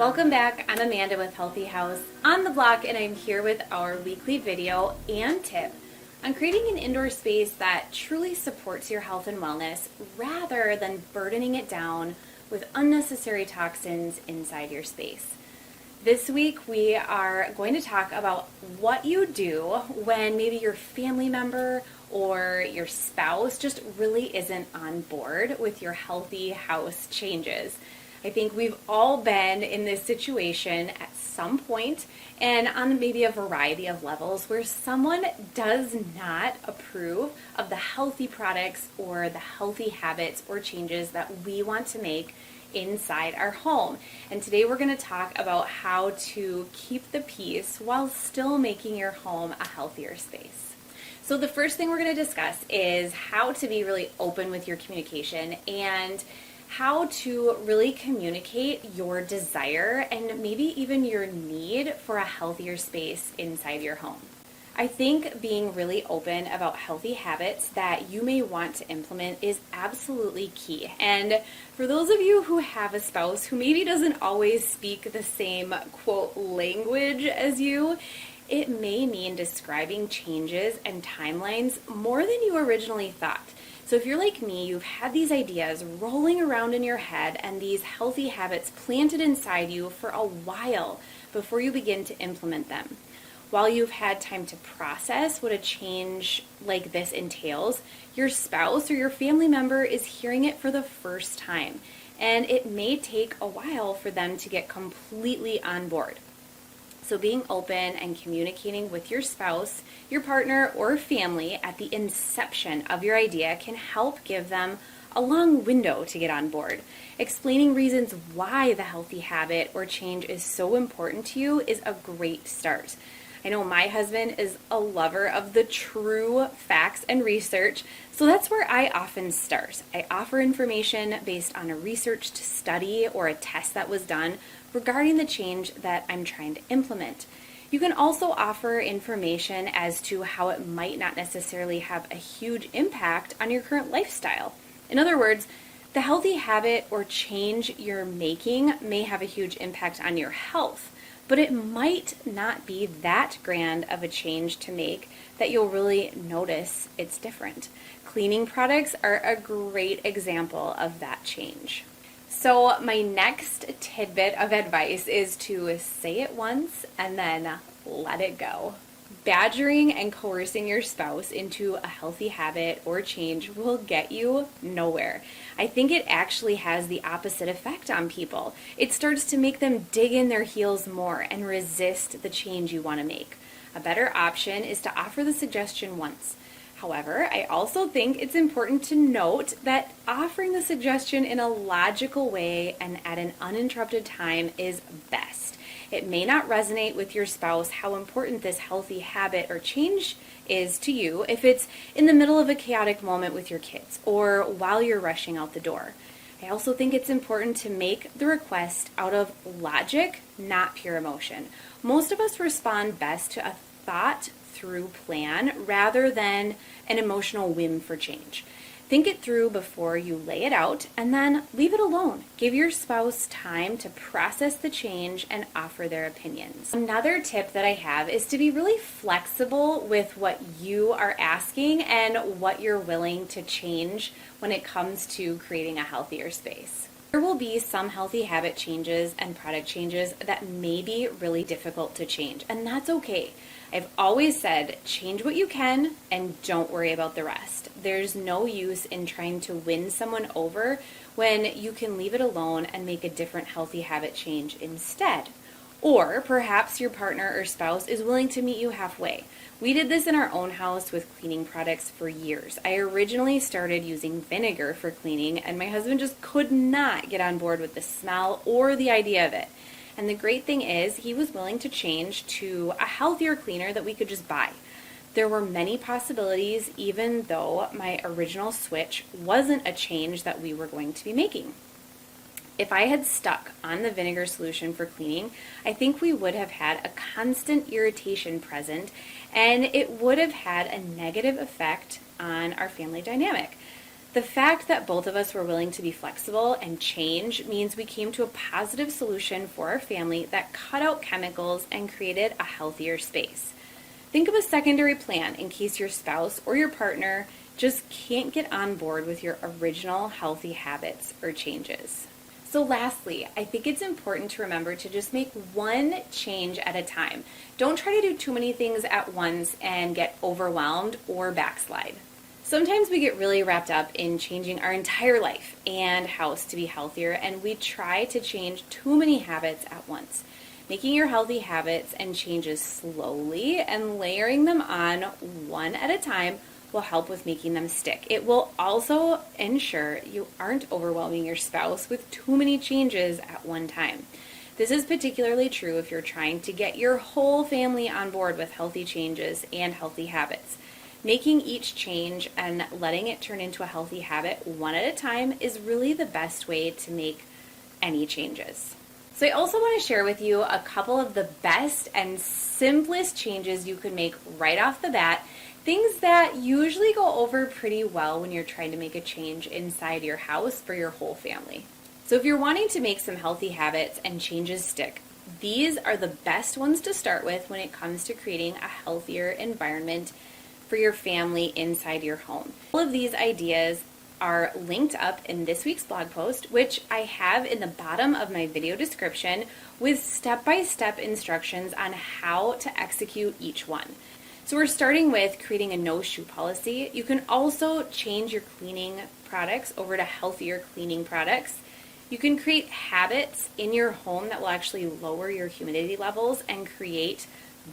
Welcome back. I'm Amanda with Healthy House on the Block, and I'm here with our weekly video and tip on creating an indoor space that truly supports your health and wellness rather than burdening it down with unnecessary toxins inside your space. This week we are going to talk about what you do when maybe your family member or your spouse just really isn't on board with your healthy house changes. I think we've all been in this situation at some point and on maybe a variety of levels where someone does not approve of the healthy products or the healthy habits or changes that we want to make inside our home. And today we're going to talk about how to keep the peace while still making your home a healthier space. So the first thing we're going to discuss is how to be really open with your communication and how to really communicate your desire and maybe even your need for a healthier space inside your home. I think being really open about healthy habits that you may want to implement is absolutely key. And for those of you who have a spouse who maybe doesn't always speak the same, quote, language as you, it may mean describing changes and timelines more than you originally thought. So if you're like me, you've had these ideas rolling around in your head and these healthy habits planted inside you for a while before you begin to implement them. While you've had time to process what a change like this entails, your spouse or your family member is hearing it for the first time, and it may take a while for them to get completely on board. So being open and communicating with your spouse, your partner, or family at the inception of your idea can help give them a long window to get on board. Explaining reasons why the healthy habit or change is so important to you is a great start. I know my husband is a lover of the true facts and research, so that's where I often start. I offer information based on a researched study or a test that was done regarding the change that I'm trying to implement. You can also offer information as to how it might not necessarily have a huge impact on your current lifestyle. In other words, the healthy habit or change you're making may have a huge impact on your health, but it might not be that grand of a change to make that you'll really notice it's different. Cleaning products are a great example of that change. So my next tidbit of advice is to say it once and then let it go. Badgering and coercing your spouse into a healthy habit or change will get you nowhere. I think it actually has the opposite effect on people. It starts to make them dig in their heels more and resist the change you want to make. A better option is to offer the suggestion once. However, I also think it's important to note that offering the suggestion in a logical way and at an uninterrupted time is best. It may not resonate with your spouse how important this healthy habit or change is to you if it's in the middle of a chaotic moment with your kids or while you're rushing out the door. I also think it's important to make the request out of logic, not pure emotion. Most of us respond best to a thought-through plan rather than an emotional whim for change. Think it through before you lay it out and then leave it alone. Give your spouse time to process the change and offer their opinions. Another tip that I have is to be really flexible with what you are asking and what you're willing to change when it comes to creating a healthier space. There will be some healthy habit changes and product changes that may be really difficult to change, and that's okay. I've always said, change what you can and don't worry about the rest. There's no use in trying to win someone over when you can leave it alone and make a different healthy habit change instead. Or perhaps your partner or spouse is willing to meet you halfway. We did this in our own house with cleaning products for years. I originally started using vinegar for cleaning, and my husband just could not get on board with the smell or the idea of it. And the great thing is, he was willing to change to a healthier cleaner that we could just buy. There were many possibilities, even though my original switch wasn't a change that we were going to be making. If I had stuck on the vinegar solution for cleaning, I think we would have had a constant irritation present, and it would have had a negative effect on our family dynamic. The fact that both of us were willing to be flexible and change means we came to a positive solution for our family that cut out chemicals and created a healthier space. Think of a secondary plan in case your spouse or your partner just can't get on board with your original healthy habits or changes. So lastly, I think it's important to remember to just make one change at a time. Don't try to do too many things at once and get overwhelmed or backslide. Sometimes we get really wrapped up in changing our entire life and house to be healthier, and we try to change too many habits at once. Making your healthy habits and changes slowly and layering them on one at a time will help with making them stick. It will also ensure you aren't overwhelming your spouse with too many changes at one time. This is particularly true if you're trying to get your whole family on board with healthy changes and healthy habits. Making each change and letting it turn into a healthy habit one at a time is really the best way to make any changes. So I also want to share with you a couple of the best and simplest changes you can make right off the bat, things that usually go over pretty well when you're trying to make a change inside your house for your whole family. So if you're wanting to make some healthy habits and changes stick, these are the best ones to start with when it comes to creating a healthier environment for your family inside your home. All of these ideas are linked up in this week's blog post, which I have in the bottom of my video description with step-by-step instructions on how to execute each one. So we're starting with creating a no-shoe policy. You can also change your cleaning products over to healthier cleaning products. You can create habits in your home that will actually lower your humidity levels and create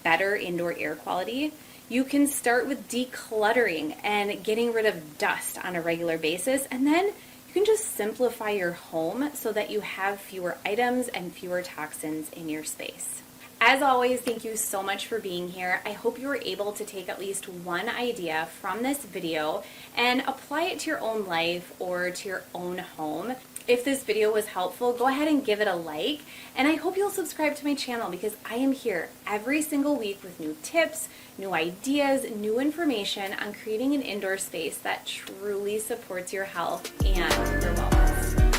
better indoor air quality. You can start with decluttering and getting rid of dust on a regular basis, and then you can just simplify your home so that you have fewer items and fewer toxins in your space. As always, thank you so much for being here. I hope you were able to take at least one idea from this video and apply it to your own life or to your own home. If this video was helpful, go ahead and give it a like, and I hope you'll subscribe to my channel because I am here every single week with new tips, new ideas, new information on creating an indoor space that truly supports your health and your wellness.